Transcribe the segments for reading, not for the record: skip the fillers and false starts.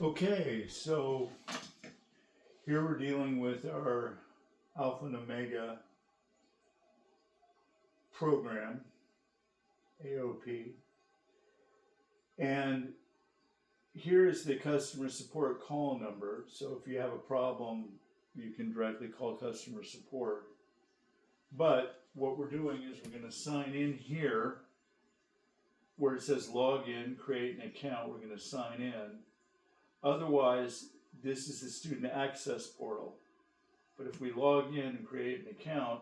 Okay, so here we're dealing with our Alpha and Omega program, AOP, and here is the customer support call number. So if you have a problem, you can directly call customer support. But what we're doing is we're going to sign in here where it says log in, create an account. We're going to sign in. Otherwise, this is the student access portal. But if we log in and create an account,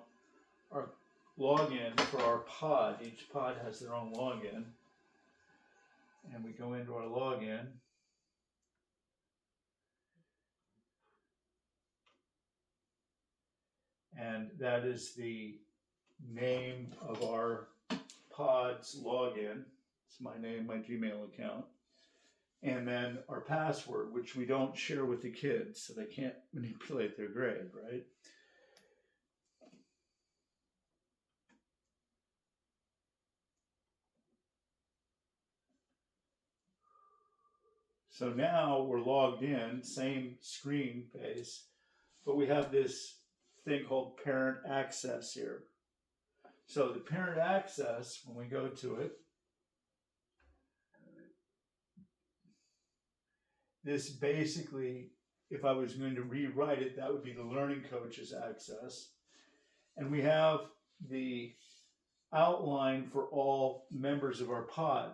our login for our pod, each pod has their own login. And we go into our login. And that is the name of our pod's login. It's my name, my Gmail account. And then our password, which we don't share with the kids, so they can't manipulate their grade, right? So now we're logged in, same screen face, but we have this thing called parent access here. So the parent access, when we go to it, this basically, if I was going to rewrite it, that would be the learning coach's access. And we have the outline for all members of our pod.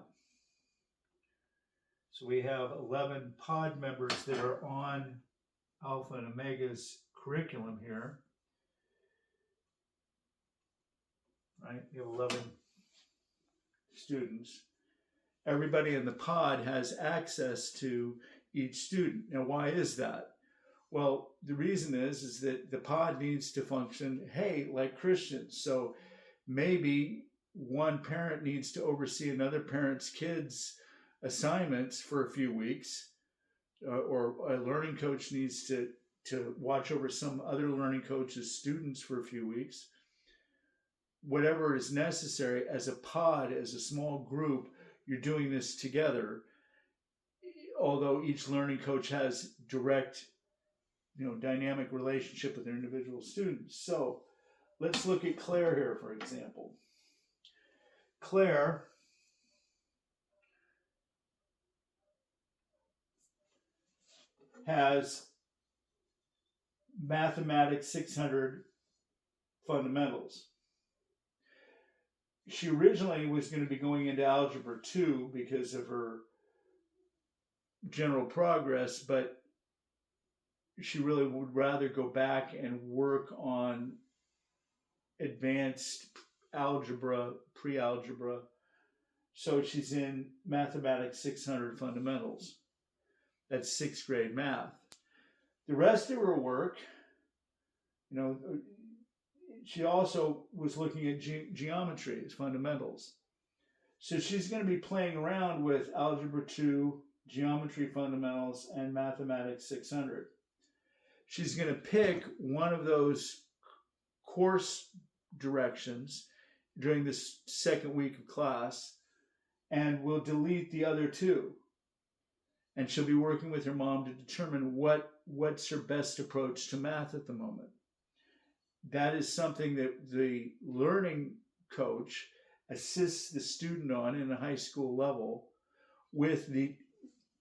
So we have 11 pod members that are on Alpha and Omega's curriculum here. Right? We have 11 students. Everybody in the pod has access to each student. Now, why is that? Well, the reason is that the pod needs to function, hey, like Christians. So maybe one parent needs to oversee another parent's kids' assignments for a few weeks, or a learning coach needs to watch over some other learning coach's students for a few weeks. Whatever is necessary as a pod, as a small group, you're doing this together. Although each learning coach has direct, dynamic relationship with their individual students. So let's look at Claire here, for example. Claire has Mathematics 600 fundamentals. She originally was going to be going into Algebra 2 because of her general progress, but she really would rather go back and work on advanced algebra, pre-algebra. So she's in Mathematics 600 fundamentals. That's 6th grade math. The rest of her work, she also was looking at geometry as fundamentals. So she's going to be playing around with Algebra 2, Geometry Fundamentals, and Mathematics 600. She's going to pick one of those course directions during this second week of class, and will delete the other two. And she'll be working with her mom to determine what's her best approach to math at the moment. That is something that the learning coach assists the student on in a high school level, with the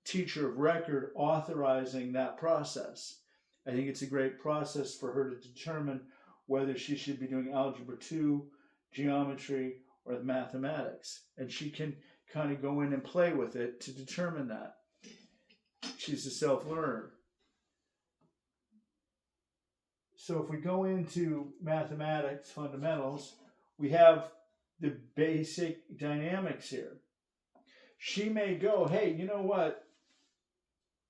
teacher of record authorizing that process. I think it's a great process for her to determine whether she should be doing Algebra 2, geometry, or mathematics. And she can kind of go in and play with it to determine that. She's a self-learner. So if we go into mathematics fundamentals, we have the basic dynamics here. She may go, hey, you know what?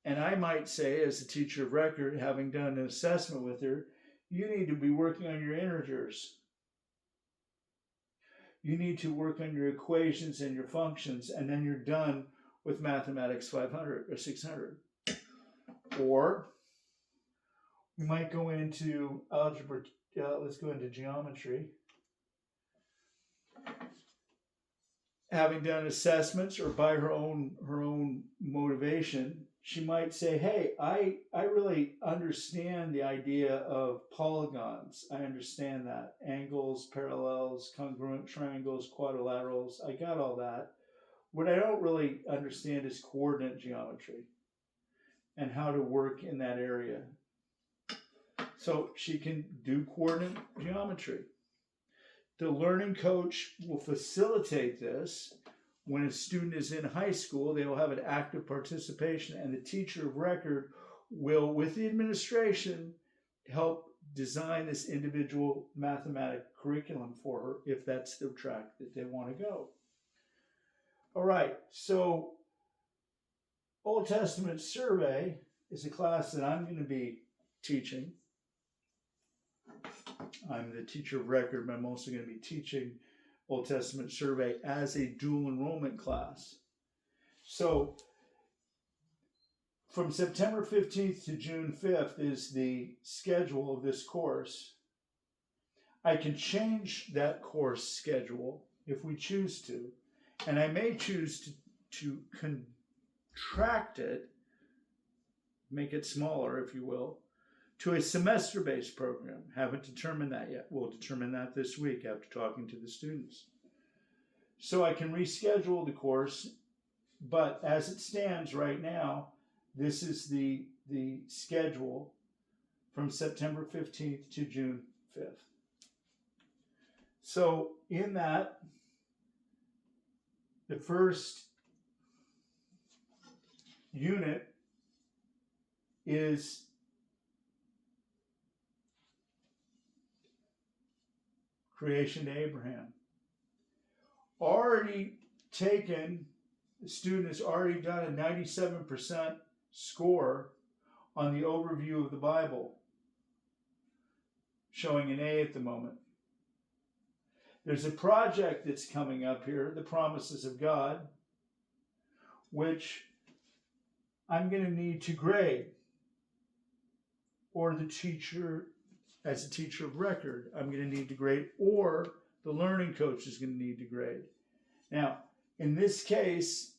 And I might say, as a teacher of record, having done an assessment with her, you need to be working on your integers. You need to work on your equations and your functions, and then you're done with Mathematics 500 or 600. Or we might go into algebra. Let's go into geometry. Having done assessments or by her own motivation, she might say, hey, I really understand the idea of polygons. I understand that. Angles, parallels, congruent triangles, quadrilaterals. I got all that. What I don't really understand is coordinate geometry and how to work in that area. So she can do coordinate geometry. The learning coach will facilitate this. When a student is in high school, they will have an active participation, and the teacher of record will, with the administration, help design this individual mathematics curriculum for her if that's the track that they want to go. All right, so Old Testament survey is a class that I'm going to be teaching. I'm the teacher of record, but I'm also going to be teaching Old Testament survey as a dual enrollment class. So from September 15th to June 5th is the schedule of this course. I can change that course schedule if we choose to, and I may choose to contract it, make it smaller, if you will, to a semester-based program. Haven't determined that yet. We'll determine that this week after talking to the students. So I can reschedule the course, but as it stands right now, this is the schedule from September 15th to June 5th. So in that, the first unit is creation to Abraham. Already taken, the student has already done a 97% score on the overview of the Bible, showing an A at the moment. There's a project that's coming up here, the Promises of God, which I'm going to need to grade, or the teacher, as a teacher of record, I'm going to need to grade, or the learning coach is going to need to grade. Now, in this case,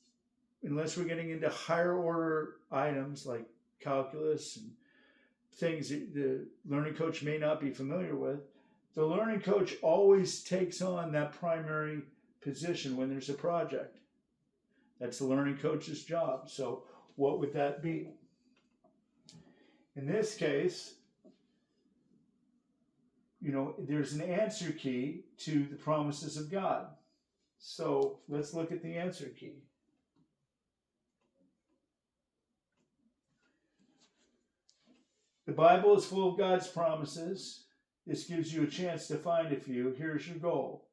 unless we're getting into higher order items like calculus and things that the learning coach may not be familiar with, the learning coach always takes on that primary position when there's a project. That's the learning coach's job. So what would that be? In this case, there's an answer key to the promises of God. So let's look at the answer key. The Bible is full of God's promises. This gives you a chance to find a few. Here's your goal.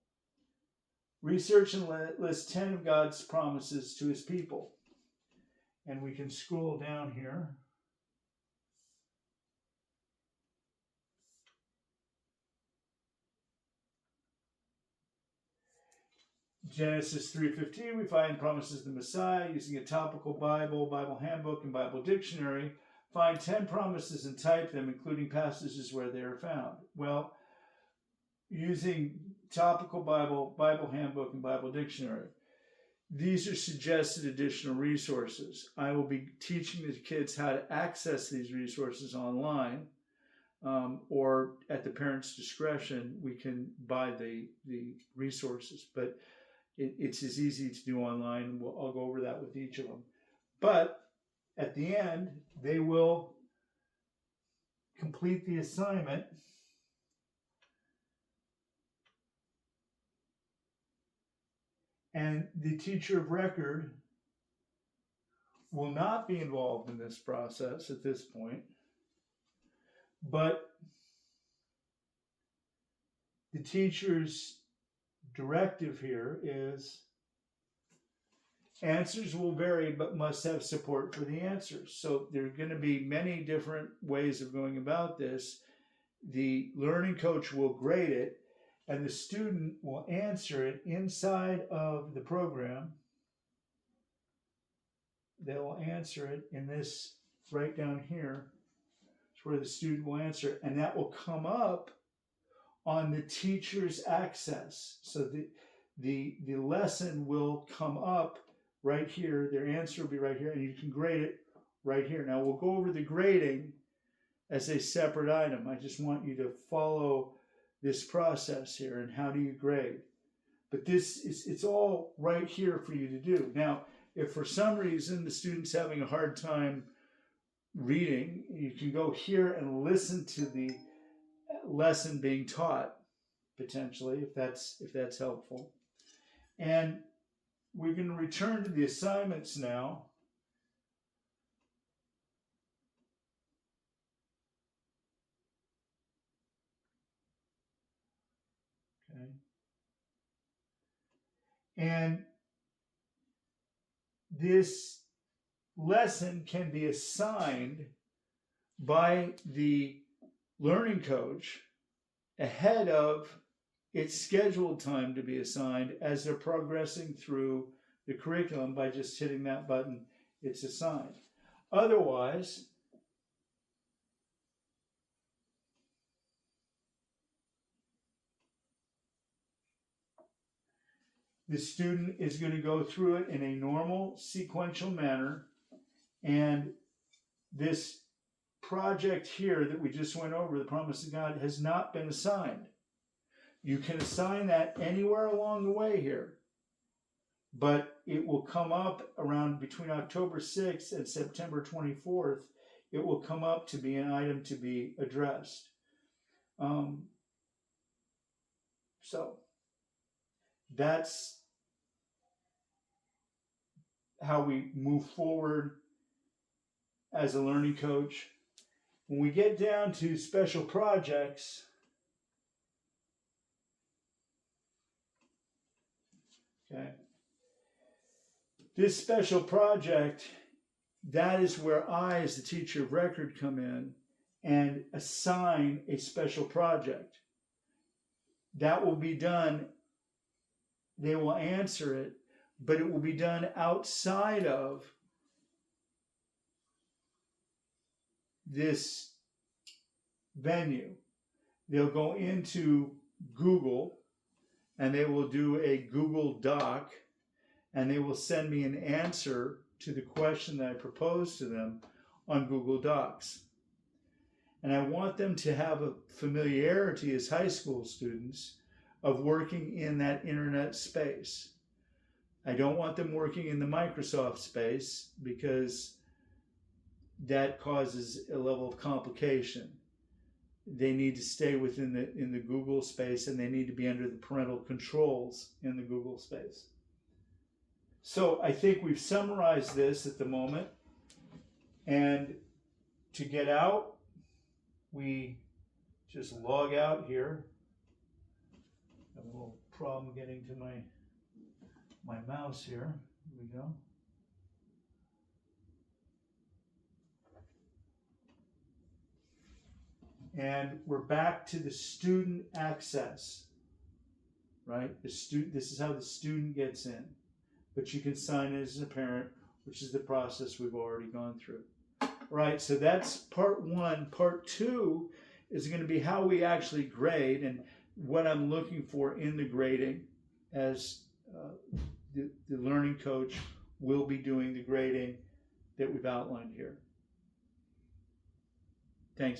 Research and list 10 of God's promises to his people. And we can scroll down here. Genesis 3:15, we find promises of the Messiah. Using a topical Bible, Bible handbook, and Bible dictionary, find 10 promises and type them, including passages where they are found. Well, using topical Bible, Bible handbook, and Bible dictionary, these are suggested additional resources. I will be teaching the kids how to access these resources online, or at the parent's discretion, we can buy the resources. But it's as easy to do online. I'll go over that with each of them. But at the end, they will complete the assignment and the teacher of record will not be involved in this process at this point, but the teacher's directive here is answers will vary but must have support for the answers. So there are going to be many different ways of going about this. The learning coach will grade it, and the student will answer it inside of the program. They will answer it in this right down here. It's where the student will answer it, and that will come up on the teacher's access. So the lesson will come up right here. Their answer will be right here, and you can grade it right here. Now we'll go over the grading as a separate item. I just want you to follow this process here and how do you grade. But it's all right here for you to do. Now, if for some reason the student's having a hard time reading, you can go here and listen to the lesson being taught, potentially, if that's helpful. And we're going to return to the assignments now. Okay. And this lesson can be assigned by the learning coach ahead of its scheduled time to be assigned as they're progressing through the curriculum. By just hitting that button, it's assigned. Otherwise, the student is going to go through it in a normal sequential manner, and this project here that we just went over, the promise of God, has not been assigned. You can assign that anywhere along the way here, but it will come up around between October 6th and September 24th. It will come up to be an item to be addressed. So that's how we move forward as a learning coach. When we get down to special projects, okay, this special project, that is where I, as the teacher of record, come in and assign a special project. That will be done, they will answer it, but it will be done outside of this venue. They'll go into Google and they will do a Google Doc and they will send me an answer to the question that I proposed to them on Google Docs. And I want them to have a familiarity as high school students of working in that internet space. I don't want them working in the Microsoft space because that causes a level of complication. They need to stay within the Google space, and they need to be under the parental controls in the Google space. So I think we've summarized this at the moment. And to get out, we just log out here. I have a little problem getting to my mouse here. Here we go. And we're back to the student access, right? This is how the student gets in. But you can sign in as a parent, which is the process we've already gone through. Right, so that's part one. Part two is going to be how we actually grade and what I'm looking for in the grading, as the learning coach will be doing the grading that we've outlined here. Thanks for